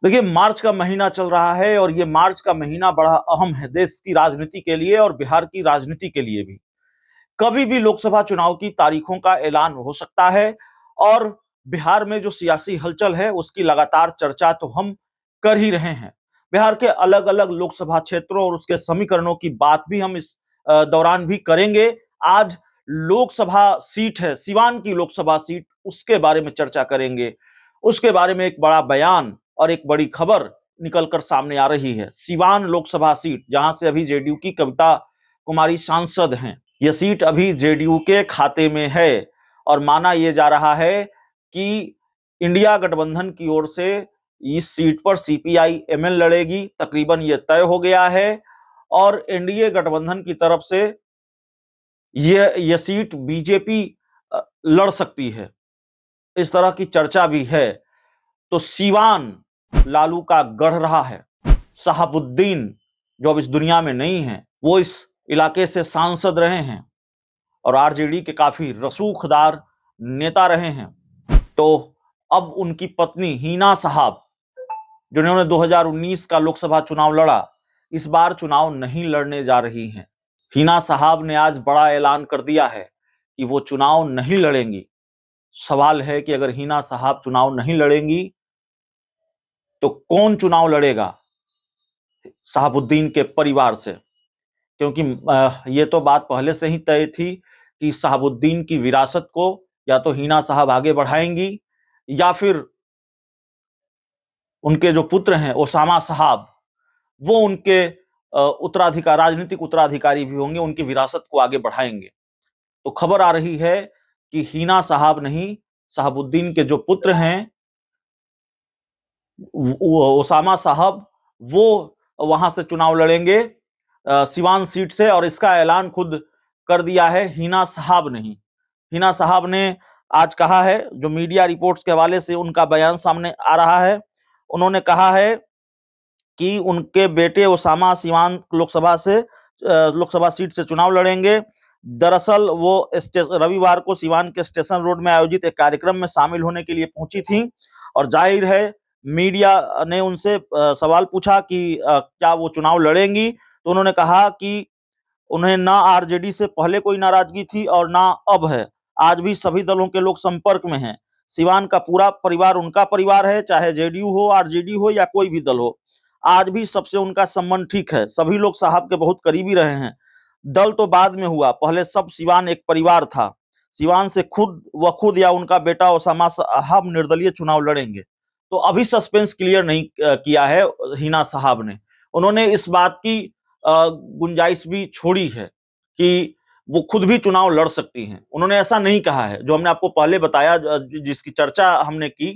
देखिए, मार्च का महीना चल रहा है और ये मार्च का महीना बड़ा अहम है देश की राजनीति के लिए और बिहार की राजनीति के लिए भी। कभी भी लोकसभा चुनाव की तारीखों का ऐलान हो सकता है और बिहार में जो सियासी हलचल है उसकी लगातार चर्चा तो हम कर ही रहे हैं। बिहार के अलग-अलग लोकसभा क्षेत्रों और उसके समीकरणों की बात भी हम इस दौरान भी करेंगे। आज लोकसभा सीट है, सीवान की लोकसभा सीट, उसके बारे में चर्चा करेंगे। उसके बारे में एक बड़ा बयान और एक बड़ी खबर निकलकर सामने आ रही है। सीवान लोकसभा सीट, जहां से अभी जेडीयू की कविता कुमारी सांसद हैं, यह सीट अभी जेडीयू के खाते में है और माना यह जा रहा है कि इंडिया गठबंधन की ओर से इस सीट पर सीपीआई एमएल लड़ेगी। तकरीबन यह तय हो गया है और एनडीए गठबंधन की तरफ से यह सीट बीजेपी लड़ सकती है, इस तरह की चर्चा भी है। तो सीवान लालू का गढ़ रहा है। शहाबुद्दीन, जो अब इस दुनिया में नहीं है, वो इस इलाके से सांसद रहे हैं और आरजेडी के काफी रसूखदार नेता रहे हैं। तो अब उनकी पत्नी हिना साहब, जिन्होंने 2019 का लोकसभा चुनाव लड़ा, इस बार चुनाव नहीं लड़ने जा रही हैं। हिना साहब ने आज बड़ा ऐलान कर दिया है कि वो चुनाव नहीं लड़ेंगी। सवाल है कि अगर हिना साहब चुनाव नहीं लड़ेंगी तो कौन चुनाव लड़ेगा शहाबुद्दीन के परिवार से? क्योंकि ये तो बात पहले से ही तय थी कि शहाबुद्दीन की विरासत को या तो हिना साहब आगे बढ़ाएंगी या फिर उनके जो पुत्र हैं ओसामा साहब, वो उनके उत्तराधिकार, राजनीतिक उत्तराधिकारी भी होंगे, उनकी विरासत को आगे बढ़ाएंगे। तो खबर आ रही है कि हिना साहब नहीं, शहाबुद्दीन के जो पुत्र हैं ओसामा साहब, वो वहां से चुनाव लड़ेंगे सिवान सीट से, और इसका ऐलान खुद कर दिया है हिना साहब ने ही। हिना साहब ने आज कहा है, जो मीडिया रिपोर्ट्स के हवाले से उनका बयान सामने आ रहा है, उन्होंने कहा है कि उनके बेटे ओसामा सिवान लोकसभा सीट से चुनाव लड़ेंगे। दरअसल वो रविवार को सिवान के स्टेशन रोड में आयोजित एक कार्यक्रम में शामिल होने के लिए पहुंची थी और जाहिर है मीडिया ने उनसे सवाल पूछा कि क्या वो चुनाव लड़ेंगी, तो उन्होंने कहा कि उन्हें ना आरजेडी से पहले कोई नाराजगी थी और ना अब है। आज भी सभी दलों के लोग संपर्क में हैं। सिवान का पूरा परिवार उनका परिवार है, चाहे जेडीयू हो, आरजेडी हो या कोई भी दल हो। आज भी सबसे उनका संबंध ठीक है। सभी लोग साहब के बहुत करीबी रहे हैं। दल तो बाद में हुआ, पहले सब सिवान एक परिवार था। सिवान से खुद या उनका बेटा ओसामा साहब निर्दलीय चुनाव लड़ेंगे। तो अभी सस्पेंस क्लियर नहीं किया है हिना साहब ने। उन्होंने इस बात की गुंजाइश भी छोड़ी है कि वो खुद भी चुनाव लड़ सकती हैं। उन्होंने ऐसा नहीं कहा है, जो हमने आपको पहले बताया, जिसकी चर्चा हमने की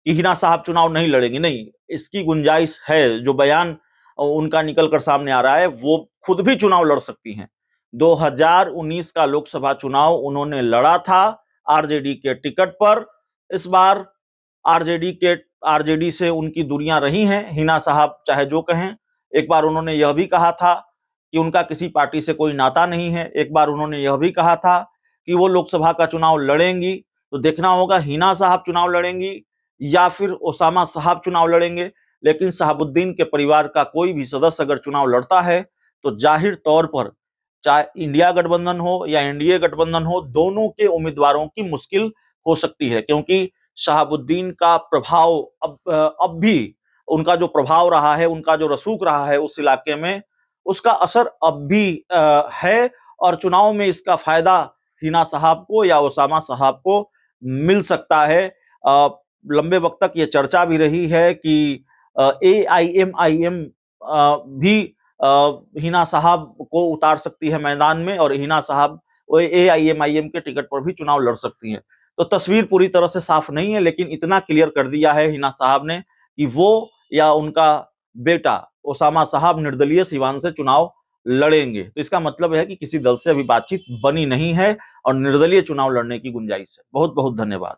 कि हिना साहब चुनाव नहीं लड़ेंगी। नहीं, इसकी गुंजाइश है। जो बयान उनका निकल कर सामने आ रहा है, वो खुद भी चुनाव लड़ सकती हैं। 2019 का लोकसभा चुनाव उन्होंने लड़ा था आरजेडी के टिकट पर। इस बार आरजेडी से उनकी दूरियां रही हैं। हिना साहब चाहे जो कहें, एक बार उन्होंने यह भी कहा था कि उनका किसी पार्टी से कोई नाता नहीं है। एक बार उन्होंने यह भी कहा था कि वो लोकसभा का चुनाव लड़ेंगी। तो देखना होगा हिना साहब चुनाव लड़ेंगी या फिर ओसामा साहब चुनाव लड़ेंगे। लेकिन शहाबुद्दीन के परिवार का कोई भी सदस्य अगर चुनाव लड़ता है तो जाहिर तौर पर, चाहे इंडिया गठबंधन हो या एनडीए गठबंधन हो, दोनों के उम्मीदवारों की मुश्किल हो सकती है। क्योंकि शहाबुद्दीन का प्रभाव अब भी, उनका जो प्रभाव रहा है, उनका जो रसूख रहा है उस इलाके में, उसका असर अब भी है और चुनाव में इसका फायदा हिना साहब को या ओसामा साहब को मिल सकता है। लंबे वक्त तक ये चर्चा भी रही है कि एआईएमआईएम भी हिना साहब को उतार सकती है मैदान में और हिना साहब एआईएमआईएम के टिकट पर भी चुनाव लड़ सकती हैं। तो तस्वीर पूरी तरह से साफ नहीं है, लेकिन इतना क्लियर कर दिया है हिना साहब ने कि वो या उनका बेटा ओसामा साहब निर्दलीय सिवान से चुनाव लड़ेंगे। तो इसका मतलब है कि किसी दल से अभी बातचीत बनी नहीं है और निर्दलीय चुनाव लड़ने की गुंजाइश है। बहुत बहुत धन्यवाद।